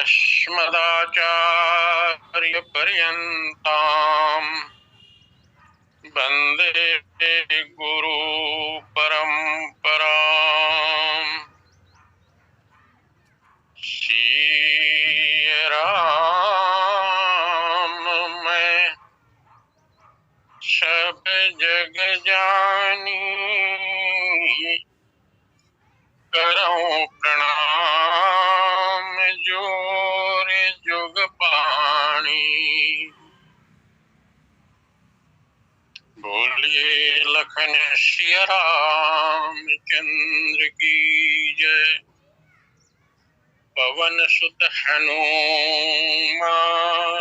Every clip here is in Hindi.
अस्मदाचार्यपर्यन्ताम् वन्दे गुरु परम्पराम्। श्री राम मैं सब जग जानी, करऊं प्रणाम जोर जुग पाणी। बोलिए लखन सिया राम चंद्र की जय। पवन सुत हनुमान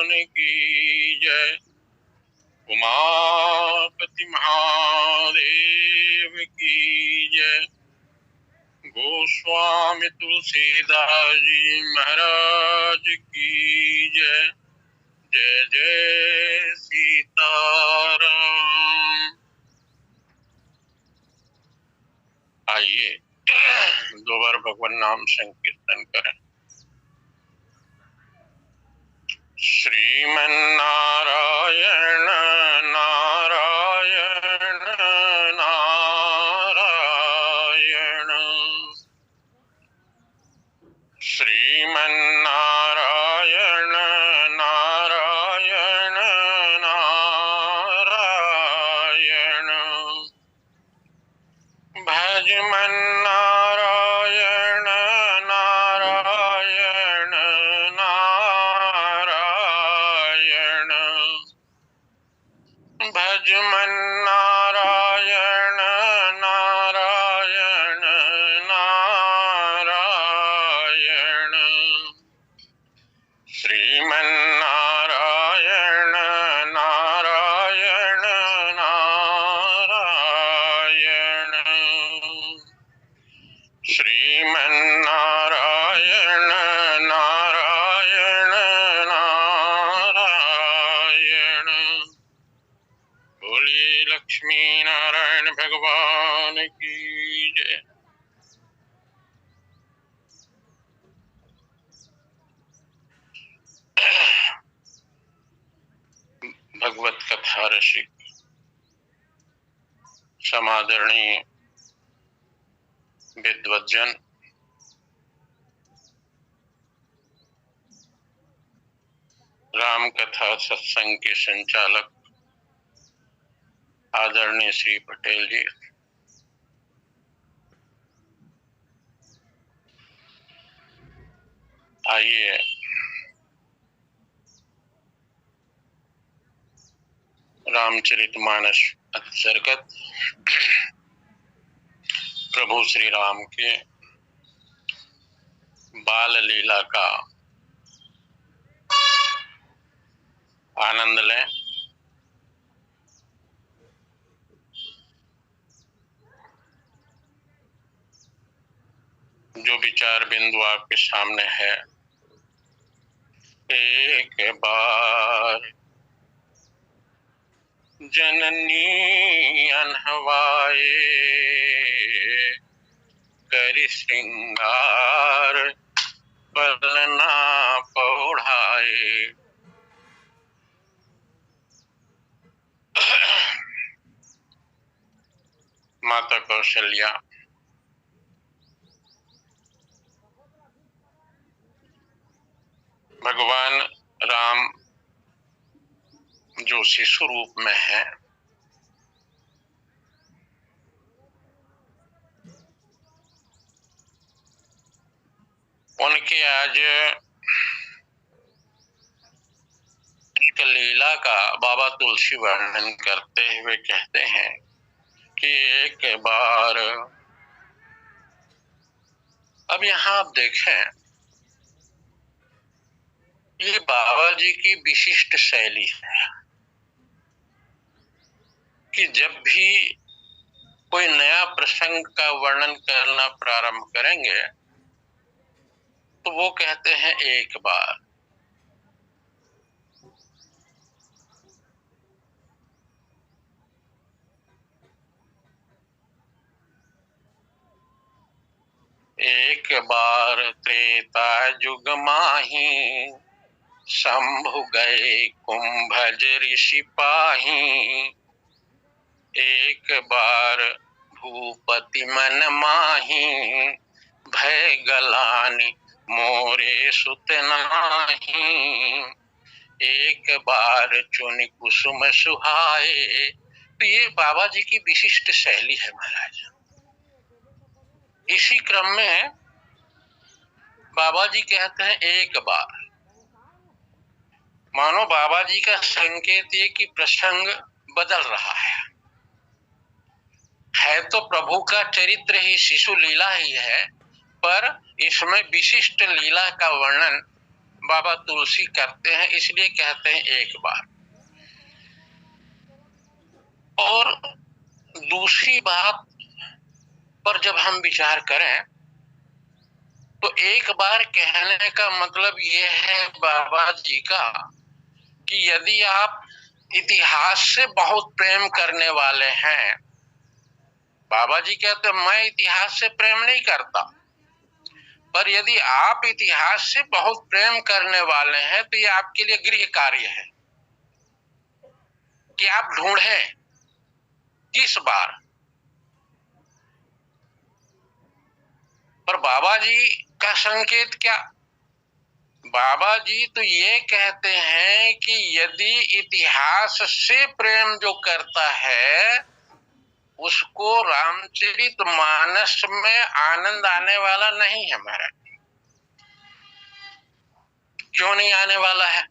की जय। उमापति महादेव की जय। गोस्वामी तुलसीदास जी महाराज की जय। जय जय सीताराम। आइए दो बार भगवान नाम संकीर्तन करें। श्रीमन नारायण नारायण नारायण। श्रीमन नारायण नारायण नारायण। भज मन नारायण नारायण नारायण। भज मन नारायण नारायण नारायण। श्रीमन नारायण नारायण नारायण। श्रीमन नारायण नारायण नारायण। बोलिए लक्ष्मी नारायण भगवान की जय। भगवत कथा रसिक समादरणीय विद्वज्जन, राम कथा सत्संग के संचालक आदरणीय श्री पटेल जी, आइए रामचरितमानस अंतर्गत प्रभु श्री राम के बाल लीला का आनंद लें। जो विचार बिंदु आपके सामने है, एक बार जननी अनहवाए करि श्रृंगार पलना पौढ़ाए। माता कौशल्या भगवान राम जो शिशु रूप में है, उनके आज एक लीला का बाबा तुलसी वर्णन करते हुए कहते हैं कि एक बार, अब यहाँ आप देखें, ये बाबा जी की विशिष्ट शैली है कि जब भी कोई नया प्रसंग का वर्णन करना प्रारंभ करेंगे तो वो कहते हैं एक बार। एक एक बार त्रेता युग माही, शंभु गए कुंभज ऋषि पाही। एक बार भूपति मन माही, भय गलानि मोरे सुत नाही। एक बार चुनि कुसुम सुहाए। तो ये बाबा जी की विशिष्ट शैली है महाराज। इसी क्रम में बाबा जी कहते हैं एक बार, मानो बाबा जी का संकेत ये कि प्रसंग बदल रहा है तो प्रभु का चरित्र ही शिशु लीला ही है, पर इसमें विशिष्ट लीला का वर्णन बाबा तुलसी करते हैं, इसलिए कहते हैं एक बार। और दूसरी बात पर जब हम विचार करें तो एक बार कहने का मतलब ये है बाबा जी का कि यदि आप इतिहास से बहुत प्रेम करने वाले हैं, बाबा जी कहते हैं मैं इतिहास से प्रेम नहीं करता, पर यदि आप इतिहास से बहुत प्रेम करने वाले हैं तो ये आपके लिए गृह कार्य है कि आप ढूंढें किस बार। पर बाबा जी का संकेत क्या? बाबा जी तो ये कहते हैं कि यदि इतिहास से प्रेम जो करता है उसको रामचरितमानस में आनंद आने वाला नहीं है महाराज। क्यों नहीं आने वाला है?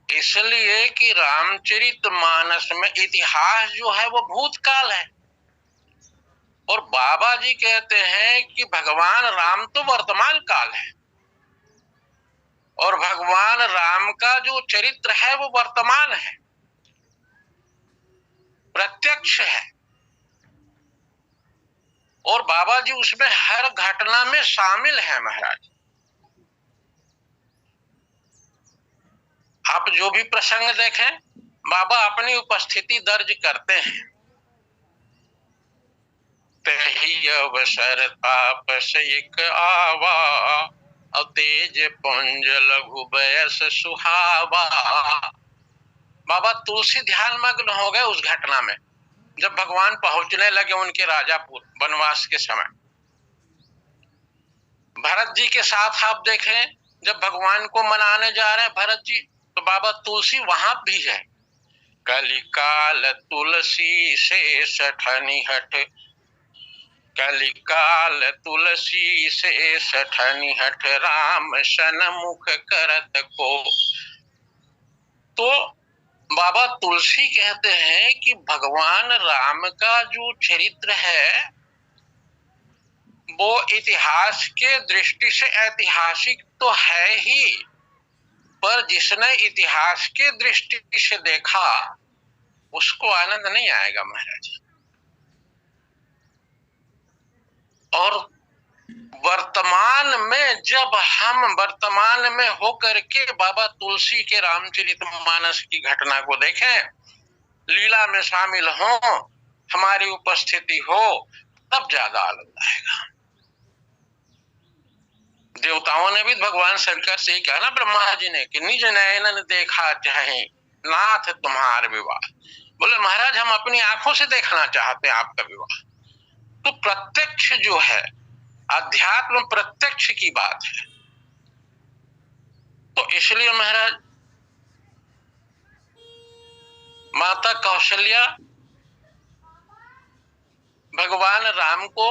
इसलिए कि रामचरितमानस में इतिहास जो है वो भूतकाल है, और बाबा जी कहते हैं कि भगवान राम तो वर्तमान काल है, और भगवान राम का जो चरित्र है वो वर्तमान है, प्रत्यक्ष है, और बाबा जी उसमें हर घटना में शामिल है महाराज। आप जो भी प्रसंग देखें बाबा अपनी उपस्थिति दर्ज करते हैं। तही अवसर तापस एक आवा, तेज पुंज लघु बयस सुहावा। बाबा तुलसी ध्यान मग्न हो गए उस घटना में जब भगवान पहुंचने लगे उनके राजापुर वनवास के समय। भरत जी के साथ आप देखें जब भगवान को मनाने जा रहे हैं भरत जी, तो बाबा तुलसी वहां भी है। कलिकाल तुलसी से सठनी हट, कलिकाल तुलसी से सठनी हट, राम सन्मुख करत को। तो बाबा तुलसी कहते हैं कि भगवान राम का जो चरित्र है वो इतिहास के दृष्टि से ऐतिहासिक तो है ही, पर जिसने इतिहास के दृष्टि से देखा उसको आनंद नहीं आएगा महाराज। और वर्तमान में जब हम वर्तमान में होकर के बाबा तुलसी के रामचरितमानस की घटना को देखें, लीला में शामिल हो, हमारी उपस्थिति हो, तब ज्यादा आनंद आएगा। देवताओं ने भी भगवान शंकर से ही कहा ना ब्रह्मा जी ने कि निज नयन देखा चाहे नाथ तुम्हार विवाह। बोले महाराज हम अपनी आंखों से देखना चाहते हैं आपका विवाह। तो प्रत्यक्ष जो है अध्यात्म प्रत्यक्ष की बात है। तो इसलिए महाराज माता कौशल्या भगवान राम को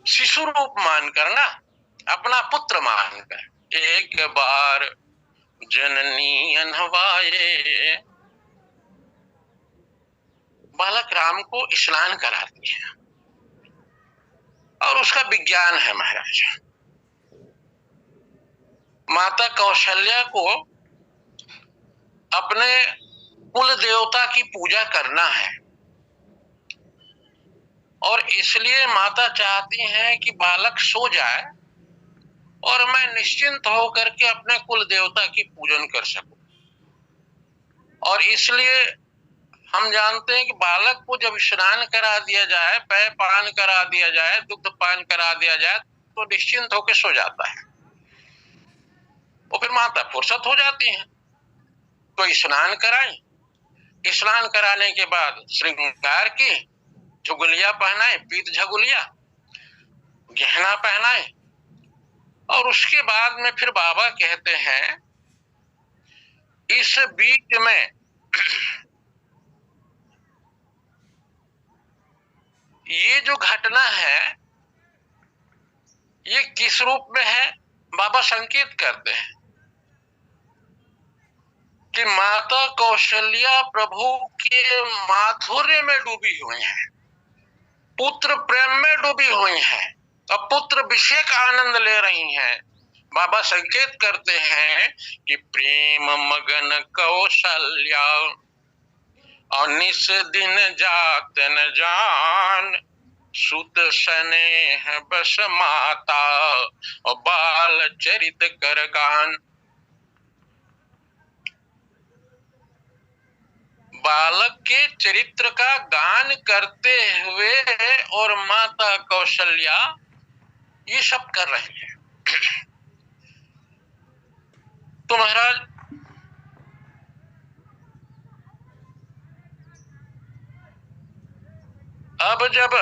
शिशु रूप मानकर ना, अपना पुत्र मानकर, एक बार जननी अनहवाए, बालक राम को स्नान कराती है। और उसका विज्ञान है महाराज। माता कौशल्या को अपने कुल देवता की पूजा करना है, और इसलिए माता चाहती हैं कि बालक सो जाए और मैं निश्चिंत होकर के अपने कुल देवता की पूजन कर सकूं। और इसलिए हम जानते हैं कि बालक को जब स्नान करा दिया जाए, पेय पान करा दिया जाए, दुग्ध पान करा दिया जाए तो निश्चिंत होकर सो जाता है और फिर माता फुर्सत हो जाती है। तो स्नान कराएं, स्नान कराने के बाद श्रृंगार की झुगलिया पहनाए, पीत झगुलिया, गहना पहनाए, और उसके बाद में फिर बाबा कहते हैं इस बीच में ये जो घटना है ये किस रूप में है, बाबा संकेत करते हैं कि माता कौशल्या प्रभु के माधुर्य में डूबी हुई हैं, पुत्र प्रेम में डूबी हुई हैं और पुत्र विषय का आनंद ले रही हैं। बाबा संकेत करते हैं कि प्रेम मगन कौशल्या और निस दिन जात न जान, सुत स्नेह बस माता और बाल चरित कर गान। बालक के चरित्र का गान करते हुए और माता कौशल्या ये सब कर रही है। तो महाराज अब जब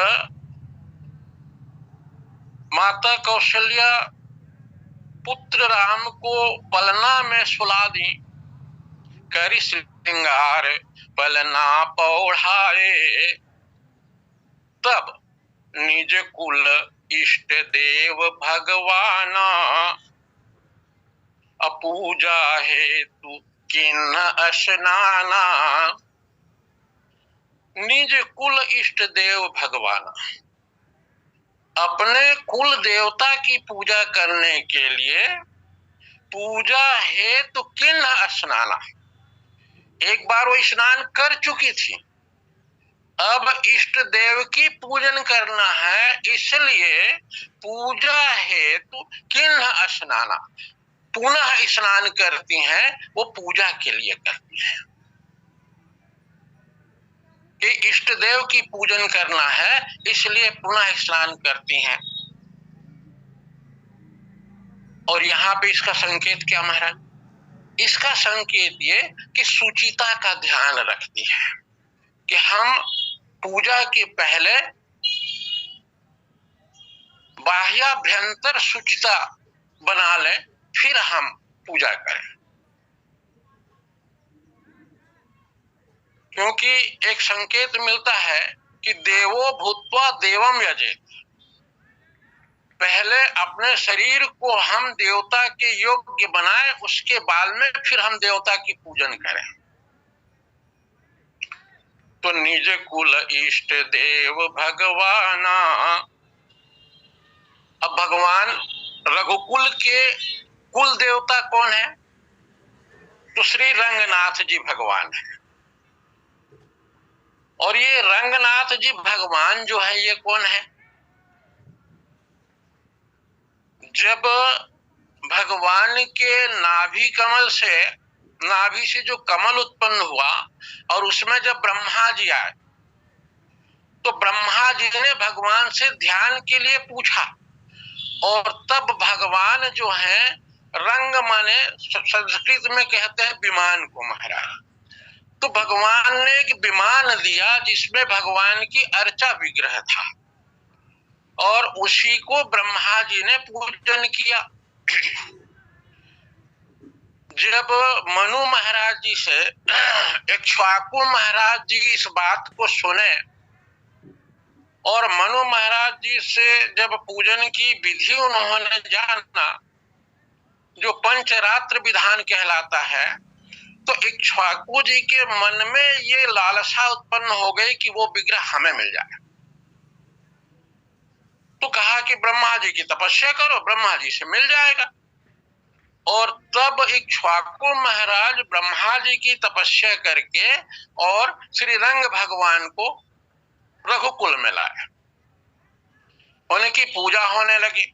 माता कौशल्या पुत्र राम को पलना में सुला दी, करी श्रृंगार पलना पौढ़ाए, तब निज कुल इष्ट देव भगवाना अपूजा हेतु किन्ह स्नाना। निज कुल इष्ट देव भगवाना, अपने कुल देवता की पूजा करने के लिए पूजा हेतु किन्ह स्नाना, एक बार वो स्नान कर चुकी थी, अब इष्ट देव की पूजन करना है, इसलिए पूजा हेतु किन्ह स्नाना, पुनः स्नान करती हैं, वो पूजा के लिए करती हैं कि इष्ट देव की पूजन करना है, इसलिए पुनः स्नान करती हैं। और यहाँ पे इसका संकेत क्या महाराज? इसका संकेत ये कि सुचिता का ध्यान रखती है कि हम पूजा के पहले बाह्याभ्यंतर सुचिता बना लें, फिर हम पूजा करें। क्योंकि एक संकेत मिलता है कि देवो भूत्वा देवम यजेत, पहले अपने शरीर को हम देवता के योग्य बनाए, उसके बाद में फिर हम देवता की पूजन करें। तो निज कुल इष्ट देव भगवाना, अब भगवान रघुकुल के कुल देवता कौन है? तो श्री रंगनाथ जी भगवान है। और ये रंगनाथ जी भगवान जो है ये कौन है? जब भगवान के नाभि कमल से, नाभि से जो कमल उत्पन्न हुआ और उसमें जब ब्रह्मा जी आए तो ब्रह्मा जी ने भगवान से ध्यान के लिए पूछा, और तब भगवान जो है रंग माने संस्कृत में कहते हैं विमान को महाराज, तो भगवान ने एक विमान दिया जिसमें भगवान की अर्चा विग्रह था और उसी को ब्रह्मा जी ने पूजन किया। जब मनु महाराज जी से इक्ष्वाकु महाराज जी इस बात को सुने और मनु महाराज जी से जब पूजन की विधि उन्होंने जाना, जो पंचरात्र विधान कहलाता है, तो इक्ष्वाकु जी के मन में ये लालसा उत्पन्न हो गई कि वो विग्रह हमें मिल जाए। तो कहा कि ब्रह्मा जी की तपस्या करो, ब्रह्मा जी से मिल जाएगा। और तब इक्ष्वाकु महाराज ब्रह्मा जी की तपस्या करके और श्री रंग भगवान को रघुकुल में लाए, उनकी पूजा होने लगी।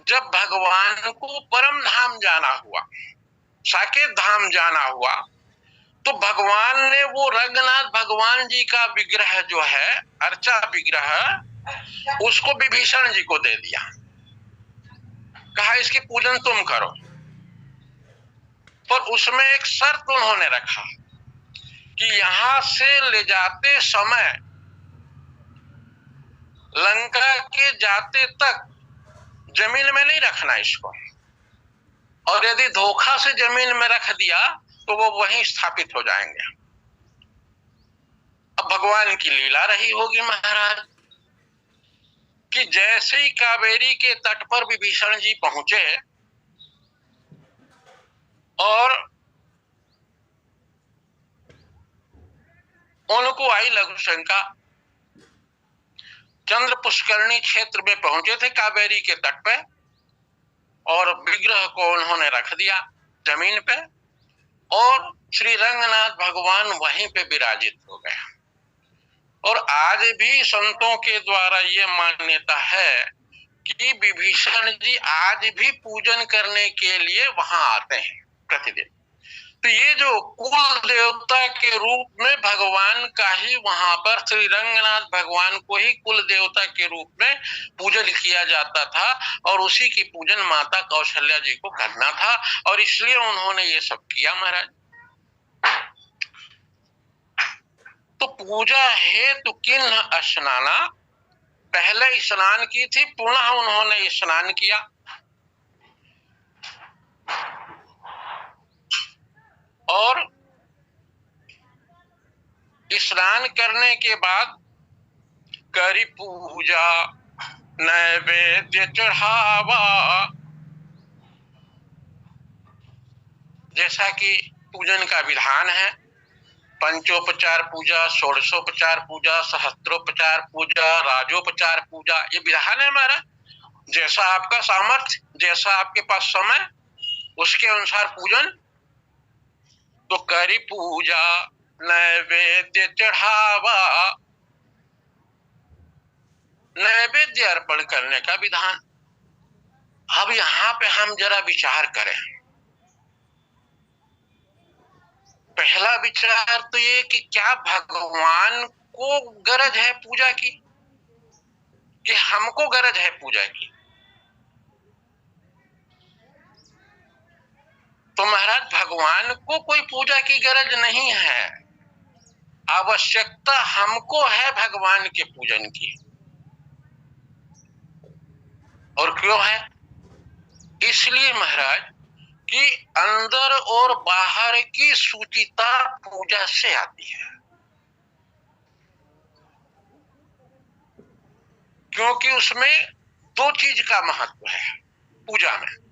जब भगवान को परम धाम जाना हुआ, साकेत धाम जाना हुआ, तो भगवान ने वो रंगनाथ भगवान जी का विग्रह जो है, अर्चा विग्रह, उसको विभीषण जी को दे दिया। कहा इसकी पूजन तुम करो। पर उसमें एक शर्त उन्होंने रखा कि यहां से ले जाते समय लंका के जाते तक जमीन में नहीं रखना इसको, और यदि धोखा से जमीन में रख दिया तो वो वहीं स्थापित हो जाएंगे। अब भगवान की लीला रही होगी महाराज कि जैसे ही कावेरी के तट पर विभीषण जी पहुंचे और उनको आई लघु शंका, चंद्र पुष्करणी क्षेत्र में पहुंचे थे कावेरी के तट पे, और विग्रह को उन्होंने रख दिया जमीन पे, और श्री रंगनाथ भगवान वहीं पे विराजित हो गए। और आज भी संतों के द्वारा ये मान्यता है कि विभीषण जी आज भी पूजन करने के लिए वहां आते हैं प्रतिदिन। तो ये जो कुल देवता के रूप में भगवान का ही वहां पर श्री रंगनाथ भगवान को ही कुल देवता के रूप में पूजन किया जाता था, और उसी की पूजन माता कौशल्या जी को करना था, और इसलिए उन्होंने ये सब किया महाराज। तो पूजा हेतु किन्ह स्नाना, पहले स्नान की थी, पुनः उन्होंने स्नान किया। और स्नान करने के बाद करी पूजा नैवेद्य चढ़ावा, जैसा कि पूजन का विधान है, पंचोपचार पूजा, षोडशोपचार पूजा, सहस्त्रोपचार पूजा, राजोपचार पूजा, ये विधान है हमारा। जैसा आपका सामर्थ्य, जैसा आपके पास समय, उसके अनुसार पूजन। तो करी पूजा नैवेद्य चढ़ावा, नैवेद्य अर्पण करने का विधान। अब यहां पे हम जरा विचार करें। पहला विचार तो ये कि क्या भगवान को गरज है पूजा की, कि हमको गरज है पूजा की? तो महाराज भगवान को कोई पूजा की गरज नहीं है, आवश्यकता हमको है भगवान के पूजन की। और क्यों है? इसलिए महाराज कि अंदर और बाहर की शुचिता पूजा से आती है। क्योंकि उसमें दो चीज का महत्व है पूजा में।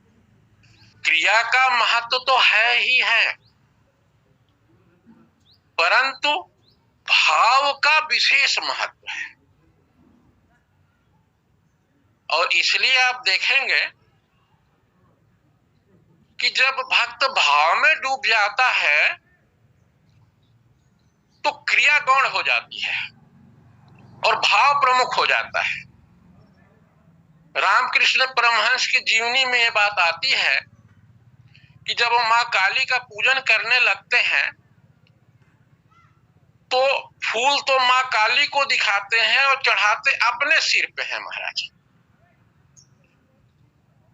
क्रिया का महत्व तो है ही है, परंतु भाव का विशेष महत्व है। और इसलिए आप देखेंगे कि जब भक्त भाव में डूब जाता है तो क्रिया गौण हो जाती है और भाव प्रमुख हो जाता है। रामकृष्ण परमहंस की जीवनी में यह बात आती है कि जब वो मां काली का पूजन करने लगते हैं तो फूल तो मां काली को दिखाते हैं और चढ़ाते अपने सिर पे हैं महाराज।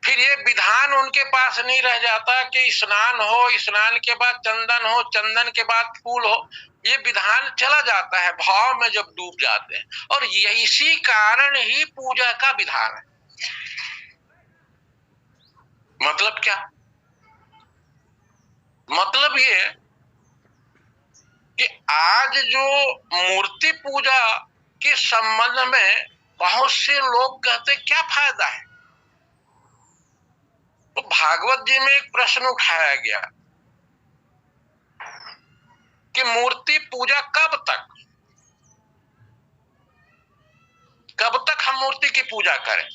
फिर ये विधान उनके पास नहीं रह जाता कि स्नान हो, स्नान के बाद चंदन हो, चंदन के बाद फूल हो, ये विधान चला जाता है भाव में जब डूब जाते हैं। और इसी कारण ही पूजा का विधान है। मतलब क्या? मतलब ये कि आज जो मूर्ति पूजा के संबंध में बहुत से लोग कहते क्या फायदा है, तो भागवत जी में एक प्रश्न उठाया गया कि मूर्ति पूजा कब तक हम मूर्ति की पूजा करें?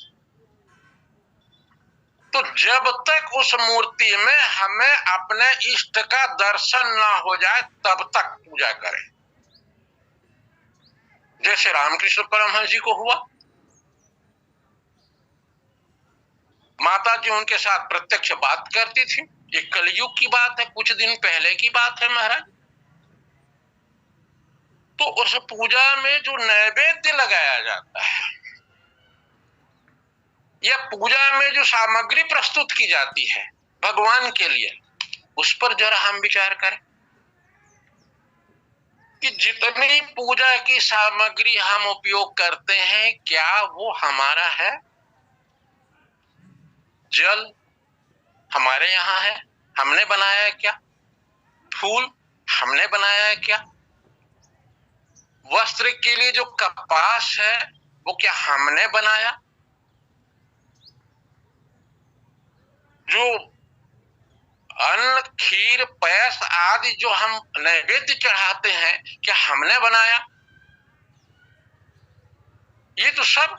तो जब तक उस मूर्ति में हमें अपने इष्ट का दर्शन ना हो जाए तब तक पूजा करें। जैसे रामकृष्ण परमहंस जी को हुआ, माता जी उनके साथ प्रत्यक्ष बात करती थी। ये कलयुग की बात है, कुछ दिन पहले की बात है महाराज। तो उस पूजा में जो नैवेद्य लगाया जाता है या पूजा में जो सामग्री प्रस्तुत की जाती है भगवान के लिए, उस पर जरा हम विचार करें कि जितनी पूजा की सामग्री हम उपयोग करते हैं क्या वो हमारा है? जल हमारे यहाँ है, हमने बनाया है क्या? फूल हमने बनाया है क्या? वस्त्र के लिए जो कपास है वो क्या हमने बनाया? जो अन्न खीर पैस आदि जो हम नैवेद्य चढ़ाते हैं क्या हमने बनाया? ये तो सब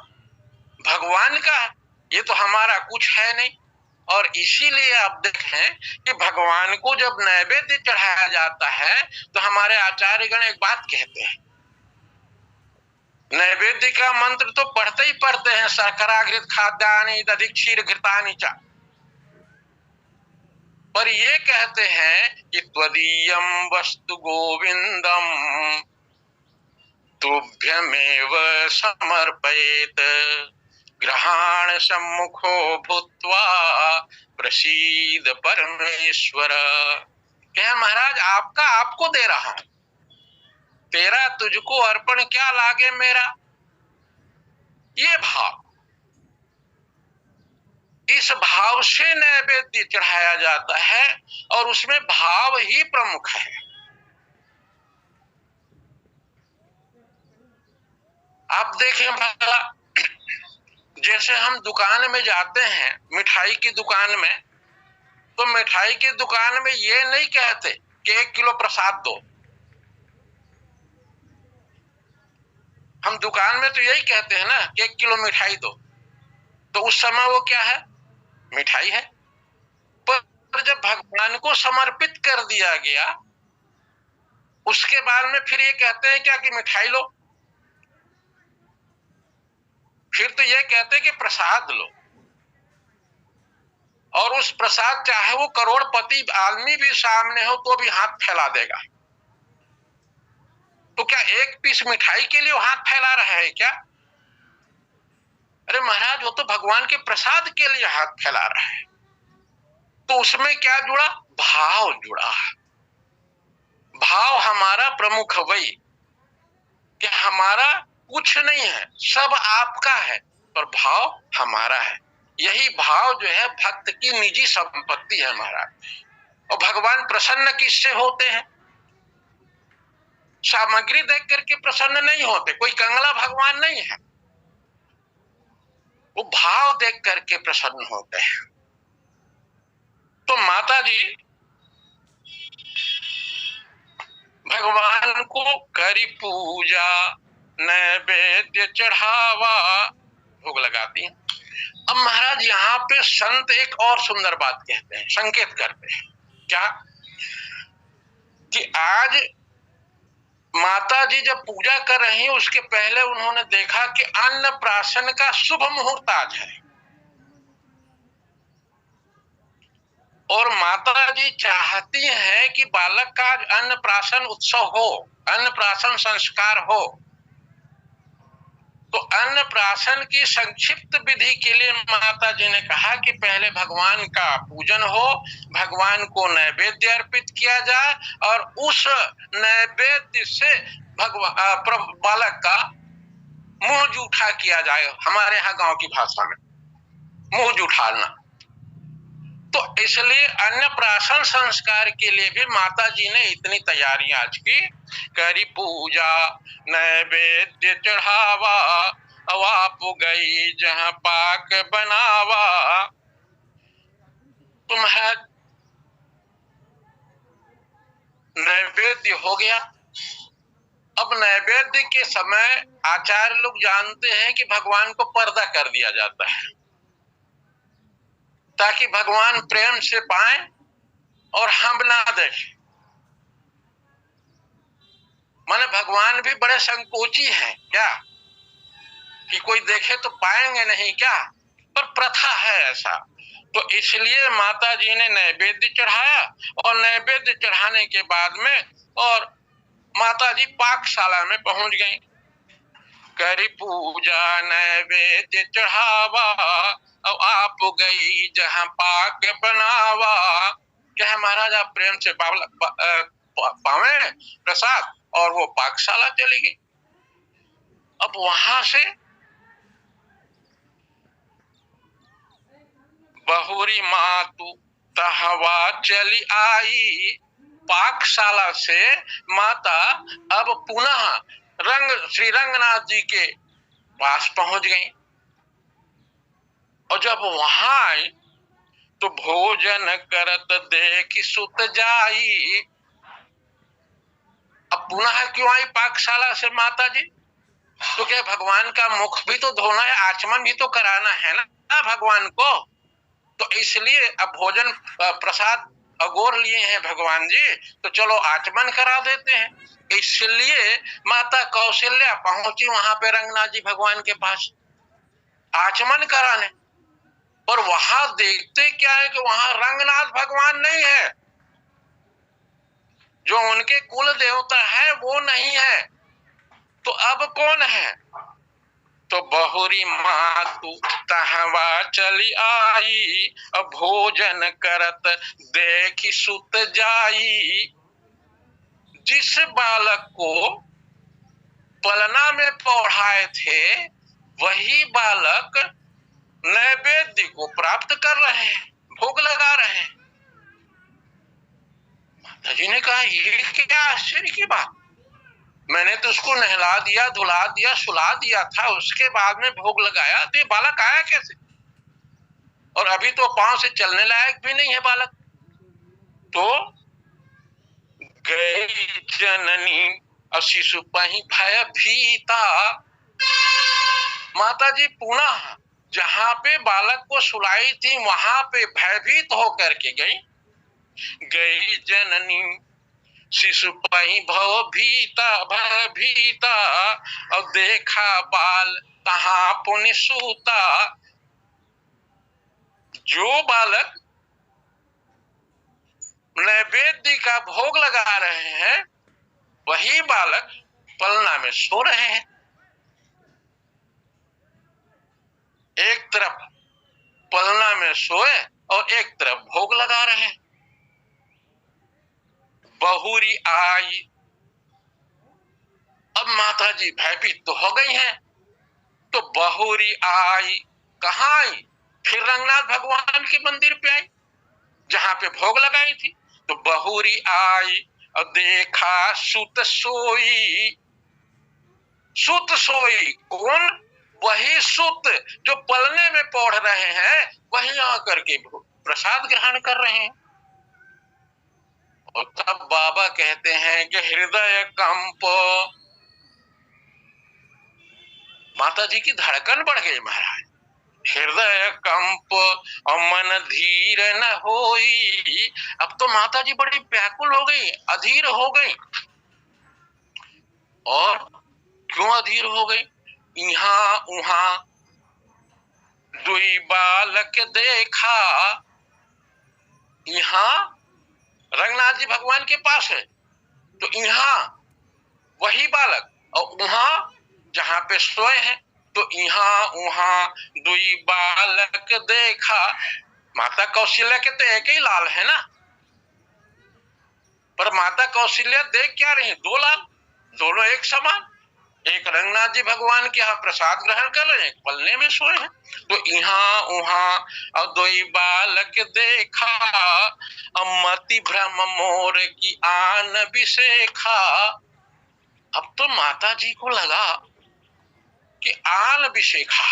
भगवान का है, ये तो हमारा कुछ है नहीं। और इसीलिए आप देखें कि भगवान को जब नैवेद्य चढ़ाया जाता है तो हमारे आचार्यगण एक बात कहते हैं, नैवेद्य का मंत्र तो पढ़ते ही पढ़ते हैं, शर्कराघृत खाद्यानि दधि क्षीर घृतानि च, पर ये कहते हैं कि त्वदीयम वस्तु गोविंदम तुभ्यमेव समर्पयेत ग्रहण सम्मुखो भूत्वा प्रसीद परमेश्वर। कह महाराज आपका आपको दे रहा हूं, तेरा तुझको अर्पण क्या लागे मेरा। ये भाव, इस भाव से नैवेद्य चढ़ाया जाता है और उसमें भाव ही प्रमुख है। आप देखें भला, जैसे हम दुकान में जाते हैं मिठाई की दुकान में, तो मिठाई की दुकान में ये नहीं कहते कि 1 किलो प्रसाद दो। हम दुकान में तो यही कहते हैं ना कि 1 किलो मिठाई दो, तो उस समय वो क्या है? मिठाई है। पर जब भगवान को समर्पित कर दिया गया उसके बाद में फिर ये कहते हैं क्या कि मिठाई लो, फिर तो ये कहते हैं कि प्रसाद लो। और उस प्रसाद चाहे वो करोड़पति आदमी भी सामने हो तो भी हाथ फैला देगा। तो क्या एक पीस मिठाई के लिए वो हाथ फैला रहा है क्या? अरे महाराज वो तो भगवान के प्रसाद के लिए हाथ फैला रहा है। तो उसमें क्या जुड़ा? भाव जुड़ा। भाव हमारा प्रमुख वही कि हमारा कुछ नहीं है, सब आपका है, पर भाव हमारा है। यही भाव जो है भक्त की निजी संपत्ति है महाराज। और भगवान प्रसन्न किससे होते हैं? सामग्री देख करके प्रसन्न नहीं होते, कोई कंगला भगवान नहीं है, वो भाव देख करके प्रसन्न होते हैं। तो माता जी भगवान को करी पूजा नैवेद्य चढ़ावा भोग लगाती हैं। अब महाराज यहाँ पे संत एक और सुंदर बात कहते हैं, संकेत करते हैं क्या कि आज माता जी जब पूजा कर रही हैं उसके पहले उन्होंने देखा कि अन्नप्राशन का शुभ मुहूर्त आज है और माता जी चाहती हैं कि बालक का अन्नप्राशन उत्सव हो, अन्नप्राशन संस्कार हो। तो अन्नप्राशन की संक्षिप्त विधि के लिए माता जी ने कहा कि पहले भगवान का पूजन हो, भगवान को नैवेद्य अर्पित किया जाए और उस नैवेद्य से बालक का मुंह जूठा किया जाए, हमारे यहाँ गांव की भाषा में मुंह जूठाना। तो इसलिए अन्नप्राशन संस्कार के लिए भी माता जी ने इतनी तैयारियां आज की, करी पूजा नैवेद्य चढ़ावा अवाप गई जहां पाक बनावा। तुम्हारा नैवेद्य हो गया। अब नैवेद्य के समय आचार्य लोग जानते हैं कि भगवान को पर्दा कर दिया जाता है ताकि भगवान प्रेम से पाए और हम ना देखें। माने भगवान भी बड़े संकोची हैं क्या कि कोई देखे तो पाएंगे नहीं क्या, पर प्रथा है ऐसा। तो इसलिए माता जी ने नैवेद्य चढ़ाया और नैवेद्य चढ़ाने के बाद में और माता जी पाकशाला में पहुंच गई। करी पूजा नैवेद्य चढ़ावा, अब आप गई जहां पाक बनावा। क्या है महाराज, आप प्रेम से पावे प्रसाद, और वो पाकशाला चली गई। अब वहां से बहुरी मातु तहवा चली आई। पाकशाला से माता अब पुनः श्री रंगनाथ जी के पास पहुंच गई। और जब वहां आई तो भोजन करत देखी सुत जाई। अब पुनः क्यों आई पाकशाला से माता जी? तो क्या भगवान का मुख भी तो धोना है, आचमन भी तो कराना है ना भगवान को। तो इसलिए अब भोजन प्रसाद अगोर लिए हैं भगवान जी, तो चलो आचमन करा देते हैं। इसलिए माता कौशल्या पहुंची वहां पे रंगनाथ जी भगवान के पास आचमन कराने। और वहां देखते क्या है कि वहां रंगनाथ भगवान नहीं है, जो उनके कुल देवता है वो नहीं है। तो अब कौन है? तो बहुरी मातु तहवा चली आई, अब भोजन करत देखी सुत जाई। जिस बालक को पलना में पढ़ाए थे वही बालक नैवेद्य को प्राप्त कर रहे हैं, भोग लगा रहे हैं। माता जी ने कहा ये क्या आश्चर्य की बात, मैंने तो उसको नहला दिया, धुला दिया, सुला दिया था, उसके बाद में भोग लगाया, तो ये बालक आया कैसे? और अभी तो पांव से चलने लायक भी नहीं है बालक। तो गई जननी शिशु पही भय भीता। माता जी पुनः जहां पे बालक को सुलाई थी वहां पे भयभीत होकर के गई। गई जननी शिशु पही भव भीता, भय भीता। और देखा बाल तहां पुण्य सूता। जो बालक नैवेद्य का भोग लगा रहे हैं वही बालक पलना में सो रहे हैं। एक तरफ पलना में सोए और एक तरफ भोग लगा रहे हैं। बहुरी आई। अब माता जी भयभीत तो हो गई हैं। तो बहुरी आई कहाँ आई? फिर रंगनाथ भगवान के मंदिर पे आई जहां पे भोग लगाई थी। तो बहुरी आई और देखा सुत सोई। सुत सोई कौन? वही सुत जो पलने में पढ़ रहे हैं वही आकर के प्रसाद ग्रहण कर रहे हैं। और तब बाबा कहते हैं कि हृदय कंप, माता जी की धड़कन बढ़ गई महाराज। हृदय कंप और मन धीर न होई। अब तो माता जी बड़ी व्याकुल हो गई, अधीर हो गई। और क्यों अधीर हो गई? यहाँ उहाँ दुई बालक देखा। यहाँ रंगनाथ जी भगवान के पास है तो यहाँ वही बालक, और वहां जहां पे सोए हैं तो यहाँ उहाँ दुई बालक देखा। माता कौशल्या के तो एक ही लाल है ना, पर माता कौशल्या देख क्या रही? दो लाल, दोनों एक समान। एक रंगनाथ जी भगवान के यहाँ प्रसाद ग्रहण कर रहे हैं, एक पलने में सोए हैं। तो यहाँ उहाँ और दोई बालक देखा, मति भ्रम मोर की आन बिसेखा। अब तो माता जी को लगा कि आन अभिषेखा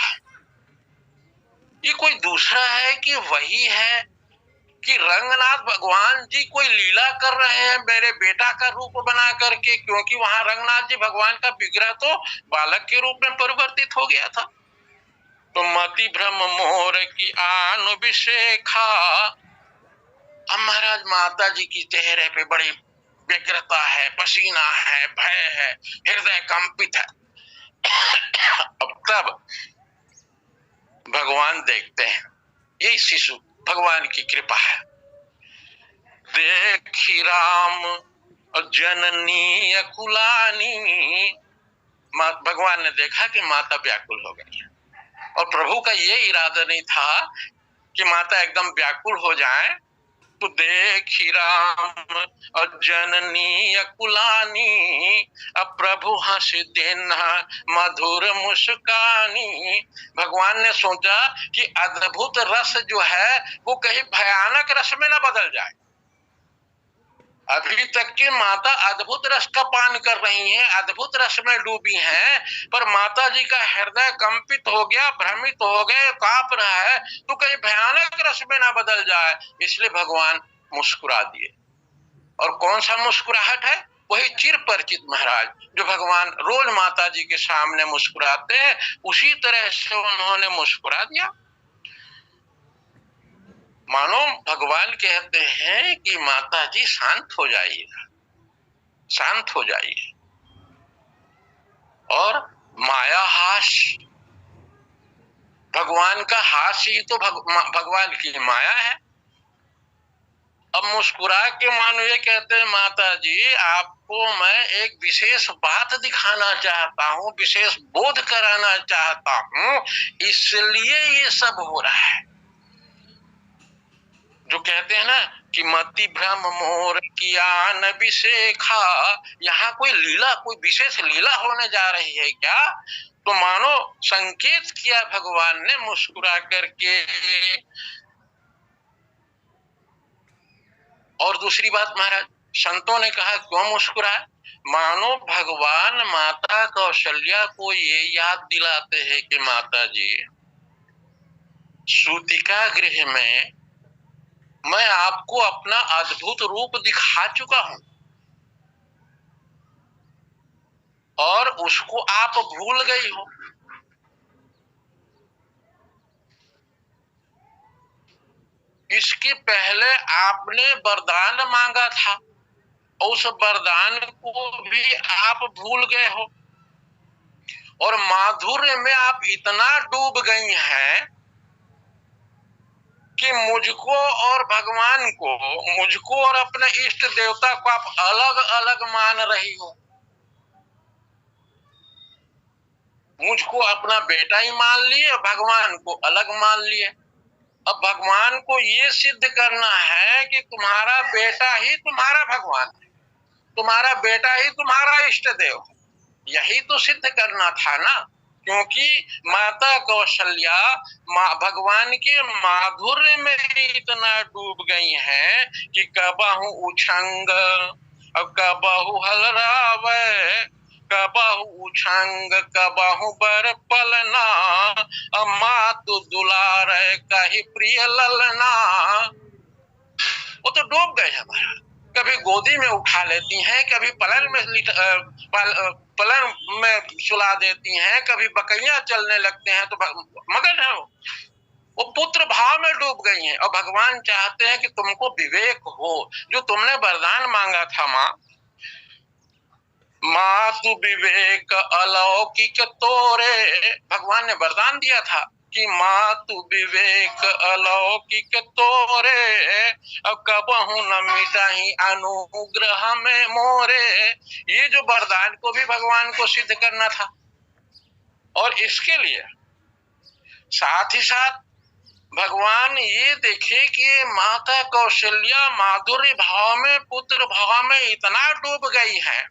ये कोई दूसरा है कि वही है, कि रंगनाथ भगवान जी कोई लीला कर रहे हैं मेरे बेटा का रूप बना करके, क्योंकि वहां रंगनाथ जी भगवान का विग्रह तो बालक के रूप में परिवर्तित हो गया था। तो मति भ्रम मोर की आन अभिषेखा। अब महाराज माता जी की चेहरे पे बड़ी व्यग्रता है, पसीना है, भय है, हृदय कंपित है। अब तब भगवान देखते हैं, यही शिशु भगवान की कृपा है। देखी राम और जननी अकुलानी, भगवान ने देखा कि माता व्याकुल हो गई है, और प्रभु का ये इरादा नहीं था कि माता एकदम व्याकुल हो जाए। तो देखी राम और जननी अकुलानी, अब प्रभु हंस देना मधुर मुस्कानी। भगवान ने सोचा कि अद्भुत रस जो है वो कहीं भयानक रस में ना बदल जाए। अभी तक की माता अद्भुत रस का पान कर रही हैं, अद्भुत रस में डूबी हैं, पर माता जी का हृदय कंपित हो गया, भ्रमित हो गए, कांप रहा है, तो कहीं भयानक रस में ना बदल जाए। इसलिए भगवान मुस्कुरा दिए। और कौन सा मुस्कुराहट है? वही चिर परिचित महाराज जो भगवान रोज माता जी के सामने मुस्कुराते हैं, उसी तरह से उन्होंने मुस्कुरा दिया। मानो भगवान कहते हैं कि माता जी शांत हो जाइए, शांत हो जाइए। और माया हास, भगवान का हास ही तो भगवान की माया है। अब मुस्कुरा के मानो ये कहते हैं, माता जी आपको मैं एक विशेष बात दिखाना चाहता हूँ, विशेष बोध कराना चाहता हूँ, इसलिए ये सब हो रहा है। जो कहते हैं ना कि मति भ्रम मोर किया न विशेखा, यहाँ कोई लीला, कोई विशेष लीला होने जा रही है क्या? तो मानो संकेत किया भगवान ने मुस्कुरा करके। और दूसरी बात महाराज, संतों ने कहा क्यों मुस्कुराए? मानो भगवान माता कौशल्या को ये याद दिलाते हैं कि माता जी, सूतिका गृह में मैं आपको अपना अद्भुत रूप दिखा चुका हूं, और उसको आप भूल गई हो। इसके पहले आपने वरदान मांगा था, उस वरदान को भी आप भूल गए हो, और माधुर्य में आप इतना डूब गई हैं कि मुझको और भगवान को, मुझको और अपने इष्ट देवता को आप अलग अलग मान रही हो। मुझको अपना बेटा ही मान लिए, भगवान को अलग मान लिए। अब भगवान को ये सिद्ध करना है कि तुम्हारा बेटा ही तुम्हारा भगवान है, तुम्हारा बेटा ही तुम्हारा इष्ट देव है। यही तो सिद्ध करना था ना, क्योंकि माता कौशल्या भगवान के माधुर्य में इतना डूब गई हैं कि कबहु उछंग और कबहु हलरावे, कबहु उछंग कबहु बर पलना, मातु दुलार कही प्रिय ललना। वो तो डूब गए हैं महाराज। कभी गोदी में उठा लेती हैं, कभी पलंग में सुला देती हैं, कभी बकैया चलने लगते हैं तो मगन है वो पुत्र भाव में डूब गई हैं। और भगवान चाहते हैं कि तुमको विवेक हो, जो तुमने वरदान मांगा था माँ तू विवेक अलौकिक तोरे, भगवान ने वरदान दिया था कि माँ तू विवेक अलौकिक तोरे, अब कबहु न मिटाही अनुग्रह में मोरे। ये जो वरदान को भी भगवान को सिद्ध करना था, और इसके लिए साथ ही साथ भगवान ये देखे कि माता कौशल्या माधुर्य भाव में, पुत्र भाव में इतना डूब गई है,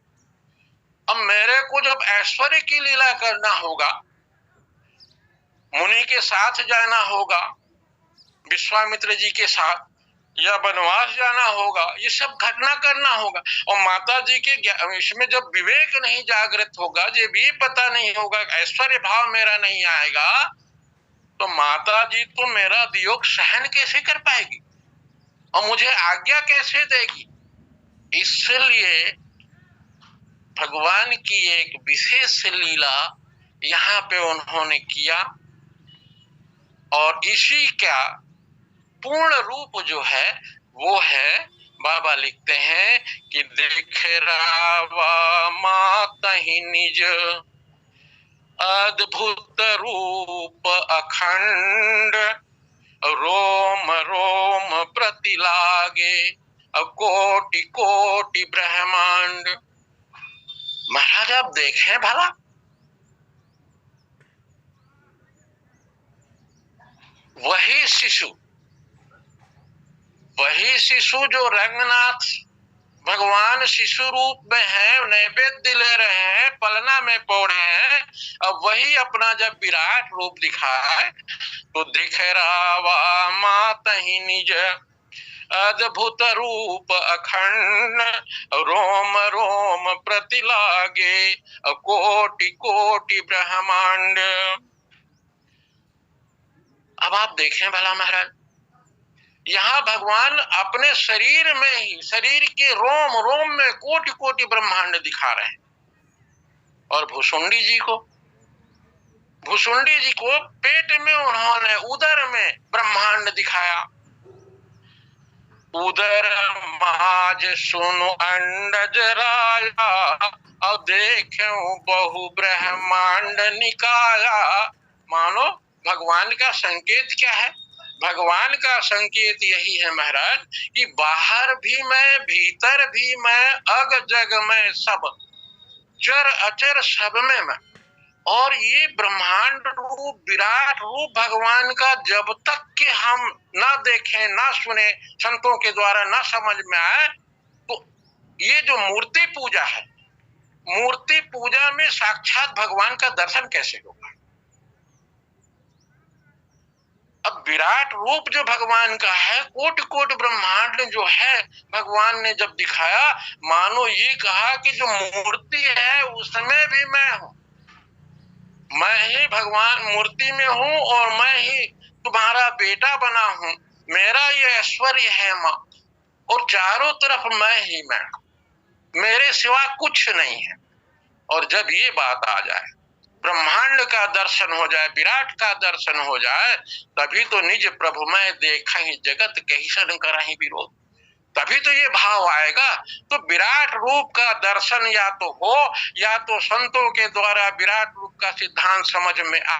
अब मेरे को जब ऐश्वर्य की लीला करना होगा, मुनि के साथ जाना होगा, विश्वामित्र जी के साथ, या वनवास जाना होगा, ये सब घटना करना होगा, और माता जी के इसमें जब विवेक नहीं जागृत होगा, ये भी पता नहीं होगा, ऐश्वर्य भाव मेरा नहीं आएगा, तो माता जी तो मेरा वियोग सहन कैसे कर पाएगी और मुझे आज्ञा कैसे देगी? इसलिए भगवान की एक विशेष लीला यहाँ पे उन्होंने किया, और इसी का पूर्ण रूप जो है वो है, बाबा लिखते हैं कि देख रावा माता ही निज अद्भुत रूप अखंड, रोम रोम प्रति लागे कोटि कोटि ब्रह्मांड। महाराज आप देखें भला, वही शिशु जो रंगनाथ भगवान शिशु रूप में है, नैवेद्य ले रहे हैं, पलना में पौड़े हैं, अब वही अपना जब विराट रूप दिखा है तो दिख रावा मातहि निज अद्भुत रूप अखंड, रोम रोम प्रतिलागे कोटि कोटि ब्रह्मांड। अब आप देखें भला महाराज, यहाँ भगवान अपने शरीर में ही, शरीर के रोम रोम में कोटि कोटि ब्रह्मांड दिखा रहे हैं। और भुसुंडी जी को पेट में उन्होंने, उदर में ब्रह्मांड दिखाया। उदर माज सुनु अंडज राया, और देखूं बहु ब्रह्मांड निकाया। मानो भगवान का संकेत क्या है? भगवान का संकेत यही है महाराज कि बाहर भी मैं, भीतर भी मैं, अग जग में सब, चर अचर सब में मैं। और ये ब्रह्मांड रूप, विराट रूप भगवान का जब तक कि हम ना देखें, ना सुने, संतों के द्वारा ना समझ में आए, तो ये जो मूर्ति पूजा है, मूर्ति पूजा में साक्षात भगवान का दर्शन कैसे होगा? अब विराट रूप जो भगवान का है, कोटि कोटि ब्रह्मांड जो है, भगवान ने जब दिखाया, मानो ये कहा कि जो मूर्ति है उसमें भी मैं हूं, मैं ही भगवान मूर्ति में हूं और मैं ही तुम्हारा बेटा बना हूं, मेरा ये ऐश्वर्य है मां, और चारों तरफ मैं ही मैं, मेरे सिवा कुछ नहीं है। और जब ये बात आ जाए, ब्रह्मांड का दर्शन हो जाए, विराट का दर्शन हो जाए, तभी तो निज प्रभु मैं देखा ही जगत कही सन कराही विरोध, तभी तो ये भाव आएगा। तो विराट रूप का दर्शन या तो हो, या तो संतों के द्वारा विराट रूप का सिद्धांत समझ में आ